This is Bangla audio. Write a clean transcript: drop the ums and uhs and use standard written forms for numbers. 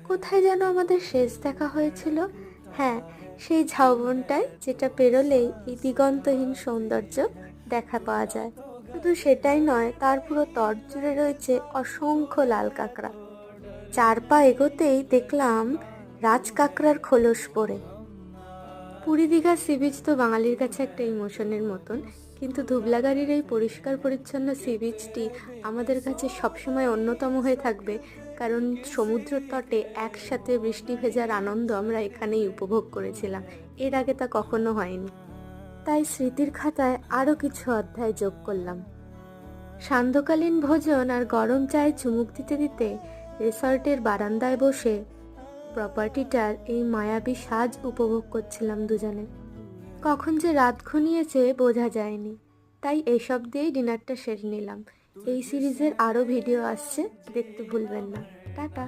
কোথায় যেন আমাদের শেষ দেখা হয়েছিল? হ্যাঁ, সেই ঝাউবনটায়, যেটা পেরোলেই এই দিগন্তহীন সৌন্দর্য দেখা পাওয়া যায়। শুধু সেটাই নয়, তার পুরো তর জুড়ে রয়েছে অসংখ্য লাল কাঁকড়া। 4 পা এগোতেই দেখলাম রাজ কাঁকড়ার খোলস পড়ে। পুরী দীঘা সি বিচ তো বাঙালির কাছে একটা ইমোশনের মতন, কিন্তু ধুবলাগাড়ির এই পরিষ্কার পরিচ্ছন্ন সি বিচটি আমাদের কাছে সবসময় অন্যতম হয়ে থাকবে, কারণ সমুদ্র তটে একসাথে বৃষ্টি ভেজার আনন্দ আমরা এখানেই উপভোগ করেছিলাম। এর আগে তা কখনো হয়নি। তাই স্মৃতির খাতায় আরও কিছু অধ্যায় যোগ করলাম। সান্ধ্যকালীন ভোজন আর গরম চায়ে চুমুক দিতে দিতে রিসর্টের বারান্দায় বসে প্রপার্টিটার এই মায়াবী সাজ উপভোগ করছিলাম দুজনে। কখন যে রাত ঘনিয়েছে বোঝা যায়নি। তাই এসব দিয়েই ডিনারটা সেরে নিলাম। এই সিরিজের আরও ভিডিও আসছে, দেখতে ভুলবেন না। টাটা।